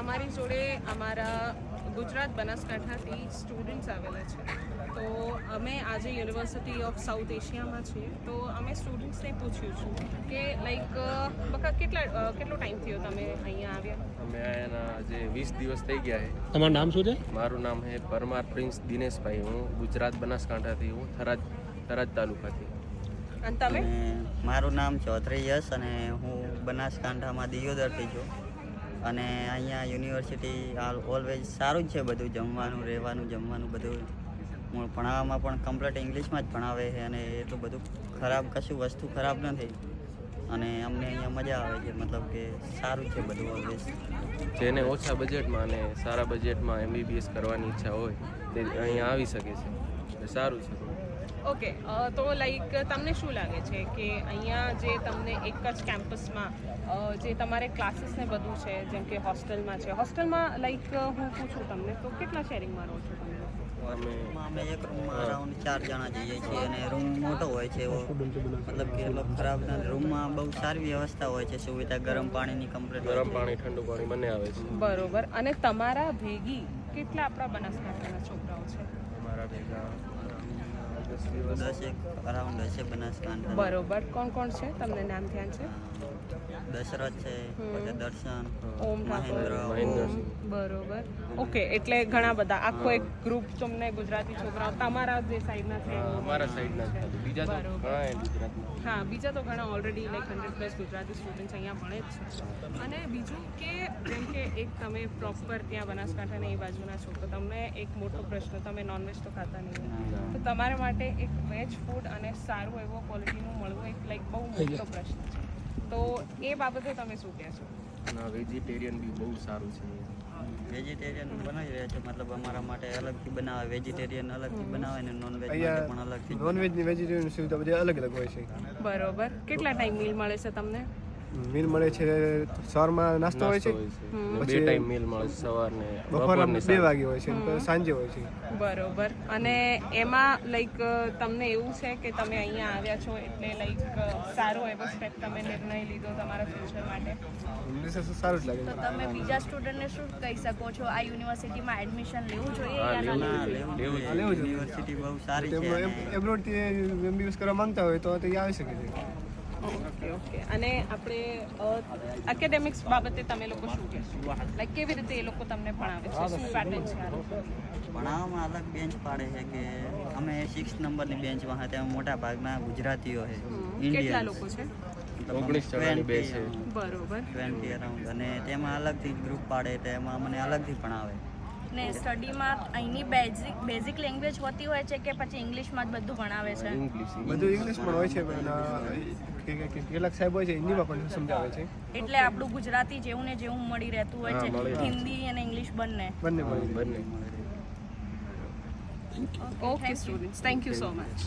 અમારી જોડે અમારા ગુજરાત બનાસકાંઠાથી સ્ટુડન્ટ્સ આવેલા છે. તો અમે આજે યુનિવર્સિટી ઓફ સાઉથ એશિયામાં છીએ. તો અમે સ્ટુડન્ટ્સને પૂછ્યું છું કે લાઈક બકા કેટલો ટાઈમ થયો તમે અહીંયા આવ્યા? અમે અહીંયાના આજે 20 દિવસ થઈ ગયા છે. તમારું નામ શું છે? મારું નામ છે પરમાર પ્રિન્સ દિનેશભાઈ. હું ગુજરાત બનાસકાંઠાથી, હું થરાદ તાલુકાથી. અને તમે? મારું નામ ચૌધરી યશ અને હું બનાસકાંઠામાં દિયોદરથી છું. અને અહીંયા યુનિવર્સિટી ઓલવેઝ સારું જ છે, બધું જમવાનું બધું. ભણાવવામાં પણ કમ્પ્લીટ ઇંગ્લિશમાં જ ભણાવે છે અને એટલું બધું કશું વસ્તુ ખરાબ નથી. અને અમને અહીંયા મજા આવે છે, મતલબ કે સારું છે બધું ઓલવેઝ. જેને ઓછા બજેટમાં અને સારા બજેટમાં MBBS કરવાની ઈચ્છા હોય તે અહીંયા આવી શકે છે. સારું છે. ઓકે, તો લાઈક તમને શું લાગે છે કે અહીંયા જે તમને એક જ કેમ્પસમાં જે તમારે ક્લાસીસ ને બધું છે, જેમ કે હોસ્ટેલમાં લાઈક હું પૂછું તમને તો કેટલા શેરિંગમાં રહો છો તમે? અમે એક રૂમમાં અરાઉન્ડ 4 જણા જઈએ છીએ અને રૂમ મોટો હોય છે એવો, મતલબ કે એટલો ખરાબ નથી. રૂમમાં બહુ સારી વ્યવસ્થા હોય છે, સુવિધા ગરમ પાણીની કમ્પ્લીટ. ગરમ પાણી ઠંડુ પાણી બંને આવે છે. બરોબર. અને તમારા ભેગી કેટલા આપણા બનાસકાંઠાના છોકરાઓ છે? અમારા ભેગા અરાઉન્ડ હશે બનાસકાંઠા. બરોબર. કોણ છે? તમને નામ ધ્યાન છે? દશરથ છે, પછી દર્શન, ઓમ મહેન્દ્ર. બરોબર. ઓકે, એટલે ઘણા બધા, આખો એક ગ્રુપ તમને ગુજરાતી છોકરાઓ તમારા જે સાઈડના છે? અમારા સાઈડના જ ખાલી. બીજા તો ઘણા ગુજરાતમાં. હા, બીજા તો ઘણા ઓલરેડી લાઈક 100+ ગુજરાતી સ્ટુડન્ટ્સ અહીંયા ભણે જ છે. અને બીજું કે જેમ કે એક તમે પ્રોપર ત્યાં બનાસકાંઠાને એ બાજુના છો, તો તમને એક મોટો પ્રશ્ન, તમે નોનવેજ તો ખાતા નહીં, તો તમારા માટે એક વેજ ફૂડ અને સારું એવો ક્વોલિટીનું મળવું એક લાઈક બહુ મોટો પ્રશ્ન છે. તો એ બાબતે તમે શું કહેશો? ના, વેજીટેરિયન બી બહુ સારું છે. વેજીટેરિયન બનાવી રહ્યા છે, મતલબ અમારા માટે અલગથી બનાવે, વેજીટેરિયન અલગથી બનાવે ને નોનવેજ માટે પણ અલગથી. નોનવેજ ની વેજીટેરિયન સુવિધા બધી અલગ અલગ હોય છે. બરોબર. કેટલા ટાઈમ મીલ મળે છે તમને? મીલ મળે છે, સવારમાં નાસ્તો હોય છે, બે ટાઈમ મીલ મળે છે, સવારને બપોરના 2 વાગે હોય છે, સાંજે હોય છે. બરોબર. અને એમાં લાઈક તમને એવું છે કે તમે અહીંયા આવ્યા છો એટલે લાઈક સારો એવો સ્ટેપ તમે નિર્ણય લીધો તમારા ફ્યુચર માટે? સારું જ લાગે તો તમે બીજા સ્ટુડન્ટને શું કહી શકો છો? આ યુનિવર્સિટીમાં એડમિશન લેવું જોઈએ હા, યા ના લેવું લેવું જોઈએ. યુનિવર્સિટી બહુ સારી છે. એબ્રોડથી MBBS કરવા માંગતા હોય તો તે આવી શકે છે. ઓકે. અને આપણે એકેડેમિક્સ બાબતે તમે લોકો શું કહેશો? લાઈક કેવી રીતે એ લોકો તમને ભણાવે છે? શું પેટર્ન છે આ લોકો? ભણાવવામાં અલગ બેન્ચ પાડે છે કે અમે 6 નંબરની બેન્ચમાં હતા, તેમાં મોટા ભાગના ગુજરાતીઓ છે. કેટલા લોકો છે? 19 જણાની બે છે. બરોબર. 20 અરાઉન્ડ. અને તેમાં અલગથી ગ્રુપ પાડે, તેમાં મને અલગથી ભણાવે. ને સ્ટડીમાં અહીંની બેઝિક લેંગ્વેજ હોતી હોય છે કે પછી ઇંગ્લિશમાં જ બધું ભણાવે છે? બધું ઇંગ્લિશ પણ હોય છે, પણ કેટલાક સાહેબ હોય છે હિન્દીમાં પણ સમજાવે છે. એટલે આપણું ગુજરાતી જેવું ને જેવું મળી રહેતું હોય છે, હિન્દી અને ઇંગ્લિશ બંને. બંને okay students, thank you so much.